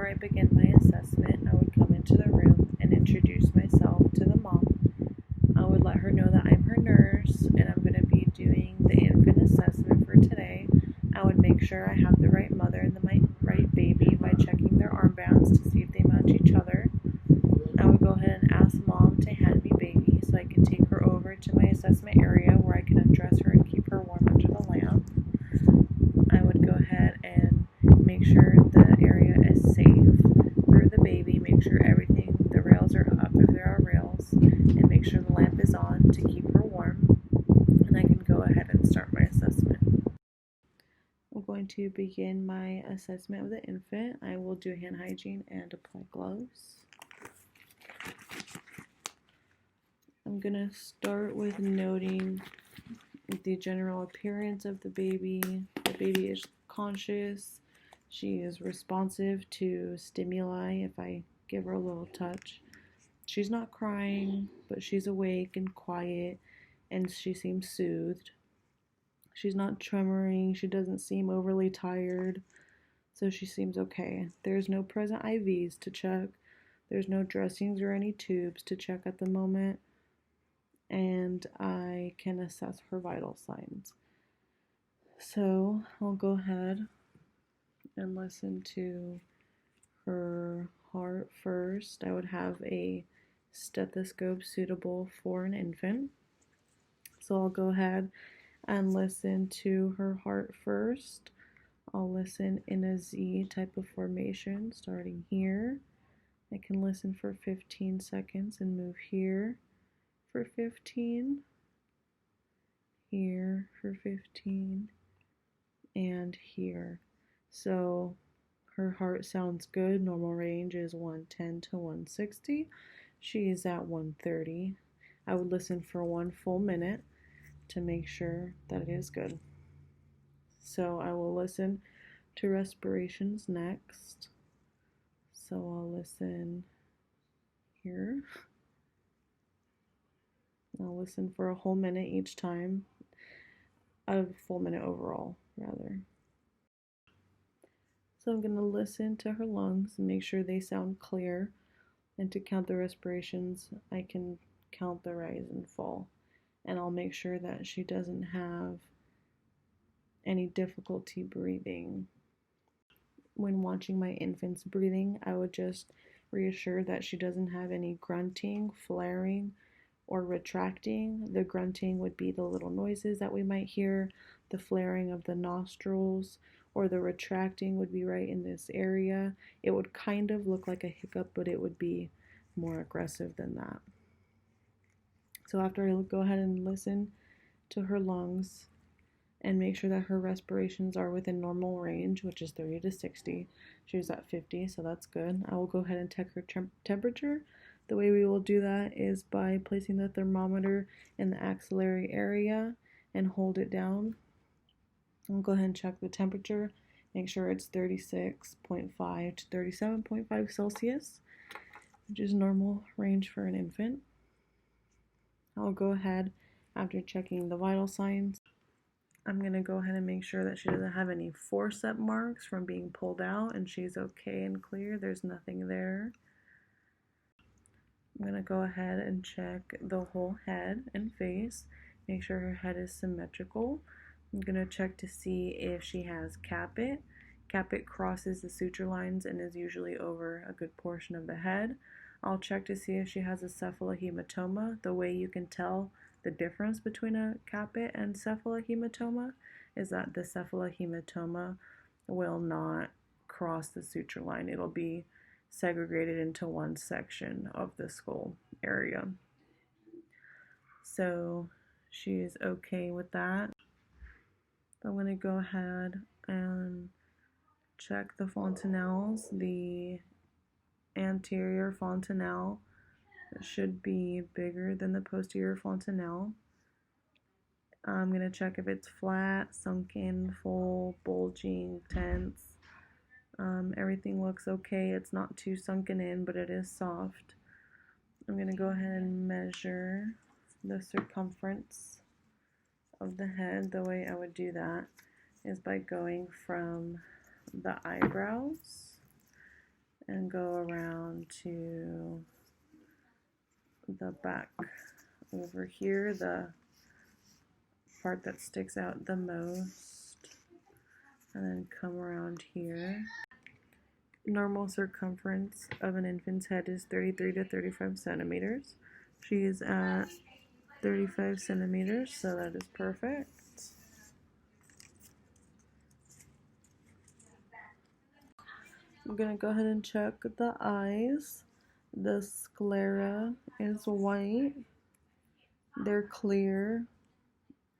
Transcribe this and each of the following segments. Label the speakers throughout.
Speaker 1: I begin my assessment, I would come into the room and introduce myself to the mom. I would let her know that I'm her nurse and I'm going to be doing the infant assessment for today. I would make sure I have the right mother and the right baby by checking their armbands to see if they match each other. I would go ahead and ask mom to hand me baby so I can take her over to my assessment area where I can undress her and keep her warm under the lamp. I would go ahead and make sure the area is safe for the baby, make sure the rails are up if there are rails, and make sure the lamp is on to keep her warm. And I can go ahead and start my assessment. I'm going to begin my assessment of the infant. I will do hand hygiene and apply gloves. I'm going to start with noting the general appearance of the baby. The baby is conscious. She is responsive to stimuli if I give her a little touch. She's not crying, but she's awake and quiet, and she seems soothed. She's not tremoring. She doesn't seem overly tired, so she seems okay. There's no present IVs to check. There's no dressings or any tubes to check at the moment, and I can assess her vital signs. So I'll go ahead and listen to her heart first. I would have a stethoscope suitable for an infant. So I'll go ahead and listen to her heart first. I'll listen in a Z type of formation starting here. I can listen for 15 seconds and move here for 15, here for 15, and here. So her heart sounds good. Normal range is 110 to 160. She is at 130. I would listen for 1 full minute to make sure that it is good. So I will listen to respirations next. So I'll listen here. I'll listen for a whole minute each time. A full minute overall, rather. So I'm going to listen to her lungs and make sure they sound clear. And to count the respirations, I can count the rise and fall. And I'll make sure that she doesn't have any difficulty breathing. When watching my infant's breathing, I would just reassure that she doesn't have any grunting, flaring, or retracting. The grunting would be the little noises that we might hear, the flaring of the nostrils, or the retracting would be right in this area. It would kind of look like a hiccup, but it would be more aggressive than that. So after I go ahead and listen to her lungs and make sure that her respirations are within normal range, which is 30 to 60. She was at 50, so that's good. I will go ahead and check her temperature. The way we will do that is by placing the thermometer in the axillary area and hold it down. I'll go ahead and check the temperature. Make sure it's 36.5 to 37.5 Celsius, which is normal range for an infant. I'll go ahead after checking the vital signs. I'm going to go ahead and make sure that she doesn't have any forceps marks from being pulled out and she's okay and clear. There's nothing there. I'm going to go ahead and check the whole head and face. Make sure her head is symmetrical. I'm going to check to see if she has caput. Caput crosses the suture lines and is usually over a good portion of the head. I'll check to see if she has a cephalohematoma. The way you can tell the difference between a caput and cephalohematoma is that the cephalohematoma will not cross the suture line. It'll be segregated into one section of the skull area. So she's okay with that. So I'm going to go ahead and check the fontanelles. The anterior fontanelle should be bigger than the posterior fontanelle. I'm going to check if it's flat, sunken, full, bulging, tense. Everything looks okay. It's not too sunken in, but it is soft. I'm going to go ahead and measure the circumference of the head. The way I would do that is by going from the eyebrows and go around to the back over here, the part that sticks out the most, and then come around here. Normal circumference of an infant's head is 33 to 35 centimeters. She is at 35 centimeters, so that is perfect. I'm gonna go ahead and check the eyes. The sclera is white. They're clear.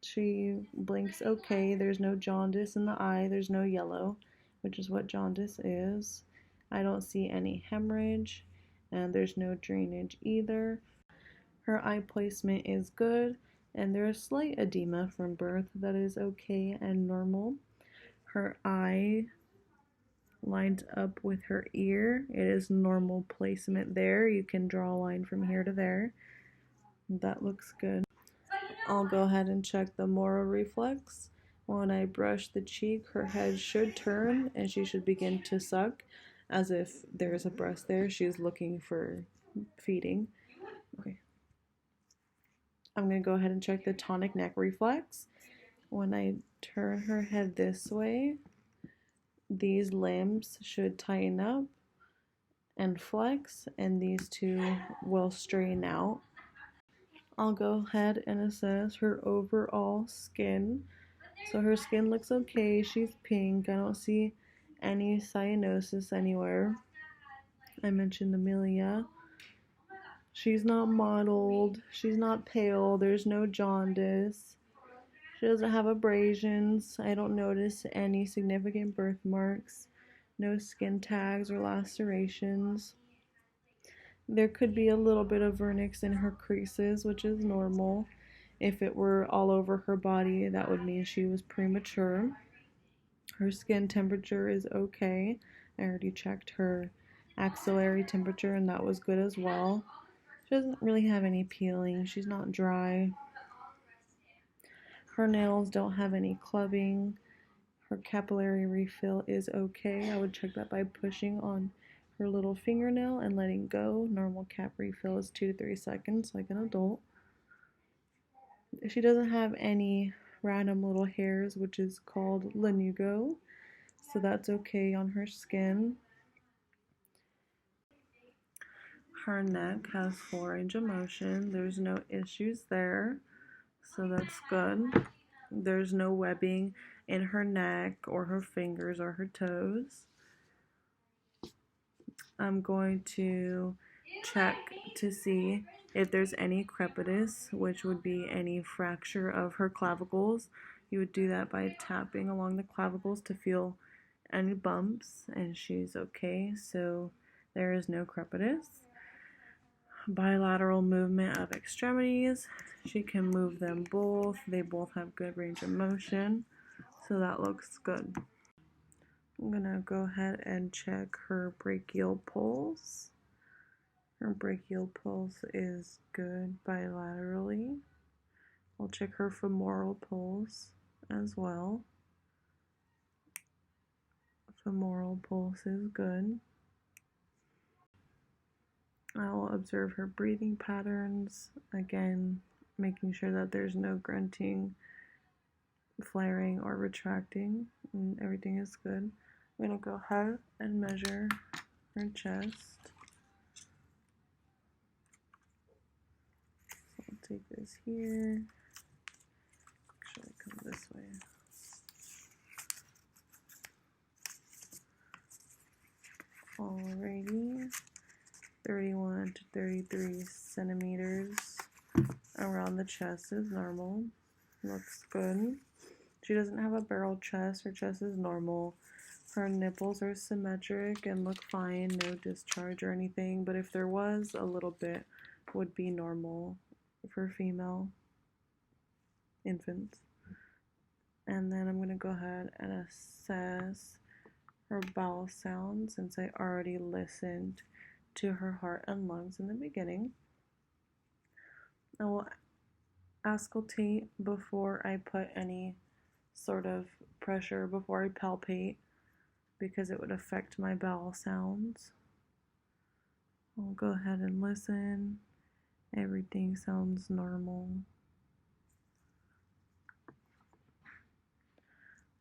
Speaker 1: She blinks okay. There's no jaundice in the eye. There's no yellow, which is what jaundice is. I don't see any hemorrhage, and there's no drainage either. Her eye placement is good, and there's slight edema from birth that is okay and normal. Her eye lines up with her ear. It is normal placement there. You can draw a line from here to there. That looks good. I'll go ahead and check the moral reflex. When I brush the cheek, her head should turn and she should begin to suck as if there's a breast there. She's looking for feeding. Okay. I'm going to go ahead and check the tonic neck reflex. When I turn her head this way, these limbs should tighten up and flex, and these two will straighten out. I'll go ahead and assess her overall skin. So her skin looks okay. She's pink. I don't see any cyanosis anywhere. I mentioned Amelia. She's not mottled. She's not pale. There's no jaundice. She doesn't have abrasions. I don't notice any significant birthmarks. No skin tags or lacerations. There could be a little bit of vernix in her creases, which is normal. If it were all over her body, that would mean she was premature. Her skin temperature is okay. I already checked her axillary temperature, and that was good as well. She doesn't really have any peeling. She's not dry. Her nails don't have any clubbing. Her capillary refill is okay. I would check that by pushing on her little fingernail and letting go. Normal cap refill is 2 to 3 seconds, like an adult. She doesn't have any random little hairs, which is called lanugo, so that's okay on her skin. Her neck has 4-range of motion. There's no issues there, so that's good. There's no webbing in her neck or her fingers or her toes. I'm going to check to see if there's any crepitus, which would be any fracture of her clavicles. You would do that by tapping along the clavicles to feel any bumps, and she's okay, so there is no crepitus. Bilateral movement of extremities. She can move them both. They both have good range of motion, so that looks good. I'm gonna go ahead and check her brachial pulse. Her brachial pulse is good bilaterally. I'll check her femoral pulse as well. Femoral pulse is good. I'll observe her breathing patterns, again, making sure that there's no grunting, flaring, or retracting, and everything is good. I'm going to go ahead and measure her chest. So I'll take this here. Actually, come this way. Alrighty. 31 to 33 centimeters around the chest is normal. Looks good. She doesn't have a barrel chest. Her chest is normal. Her nipples are symmetric and look fine. No discharge or anything. But if there was, a little bit would be normal for female infants. And then I'm going to go ahead and assess her bowel sound, since I already listened to her heart and lungs in the beginning. I will auscultate before I put any sort of pressure, before I palpate, because it would affect my bowel sounds. I'll go ahead and listen. Everything sounds normal.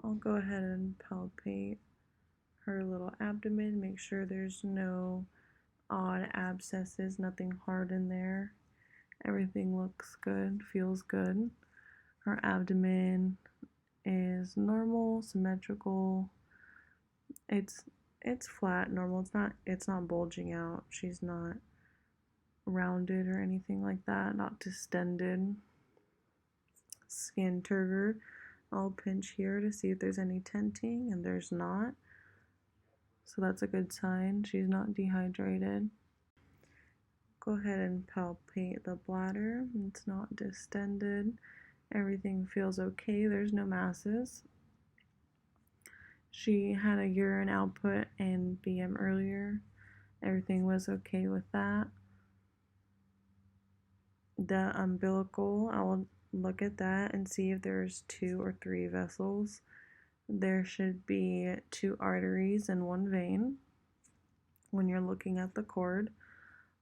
Speaker 1: I'll go ahead and palpate her little abdomen, make sure there's no odd abscesses, nothing hard in there. Everything looks good, feels good. Her abdomen is normal, symmetrical. It's flat, normal. It's not bulging out. She's not rounded or anything like that, not distended. Skin turgor. I'll pinch here to see if there's any tenting, and there's not. So that's a good sign. She's not dehydrated. Go ahead and palpate the bladder. It's not distended. Everything feels okay. There's no masses. She had a urine output and BM earlier. Everything was okay with that. The umbilical, I will look at that and see if there's 2 or 3 vessels. There should be 2 arteries and 1 vein when you're looking at the cord.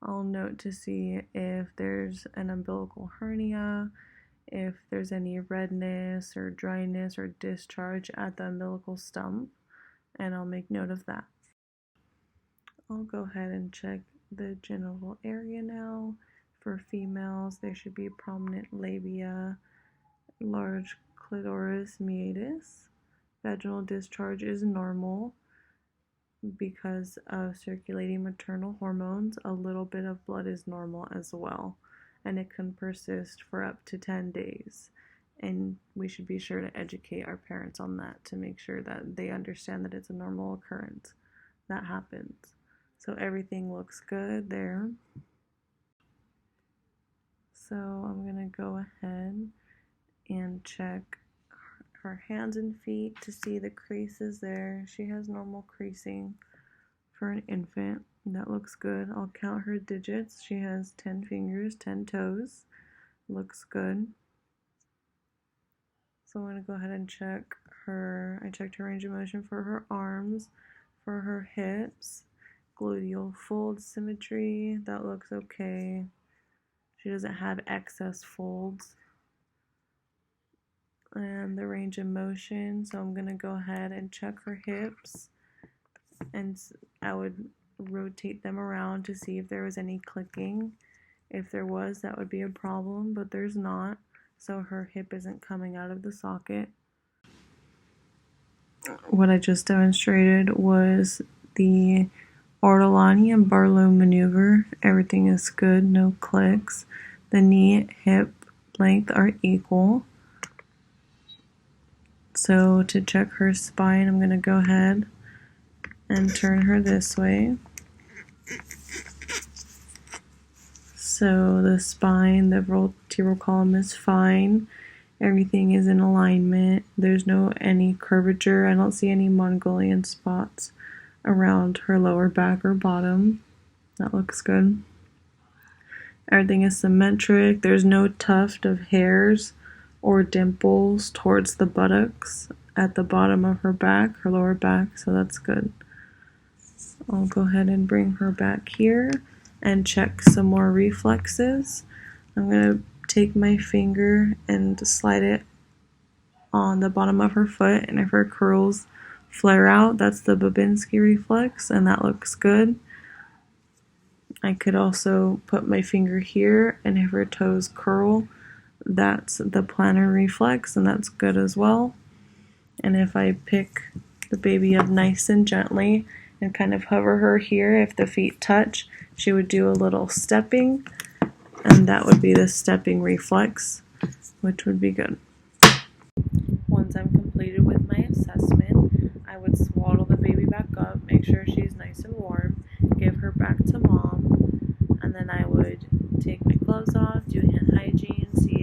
Speaker 1: I'll note to see if there's an umbilical hernia, if there's any redness or dryness or discharge at the umbilical stump, and I'll make note of that. I'll go ahead and check the genital area now. For females, there should be prominent labia, large clitoris meatus. Vaginal discharge is normal because of circulating maternal hormones. A little bit of blood is normal as well, and it can persist for up to 10 days. And we should be sure to educate our parents on that to make sure that they understand that it's a normal occurrence that happens. So everything looks good there. So I'm going to go ahead and check her hands and feet to see the creases there. She has normal creasing for an infant. That looks good. I'll count her digits. She has 10 fingers, 10 toes. Looks good. So I'm going to go ahead and check her. I checked her range of motion for her arms, for her hips, gluteal fold symmetry. That looks okay. She doesn't have excess folds. And the range of motion, so I'm going to go ahead and check her hips, and I would rotate them around to see if there was any clicking. If there was, that would be a problem, but there's not, so her hip isn't coming out of the socket. What I just demonstrated was the Ortolani and Barlow maneuver. Everything is good, no clicks. The knee, hip length are equal. So to check her spine, I'm going to go ahead and turn her this way. So the spine, the vertebral column is fine. Everything is in alignment. There's no any curvature. I don't see any Mongolian spots around her lower back or bottom. That looks good. Everything is symmetric. There's no tuft of hairs or dimples towards the buttocks at the bottom of her back, her lower back, so that's good. I'll go ahead and bring her back here and check some more reflexes. I'm going to take my finger and slide it on the bottom of her foot, and if her curls flare out, that's the Babinski reflex, and that looks good. I could also put my finger here, and if her toes curl, that's the plantar reflex, and that's good as well. And if I pick the baby up nice and gently and kind of hover her here, if the feet touch, she would do a little stepping, and that would be the stepping reflex, which would be good. Once I'm completed with my assessment, I would swaddle the baby back up, make sure she's nice and warm, give her back to mom, and then I would take my gloves off, do hand hygiene, see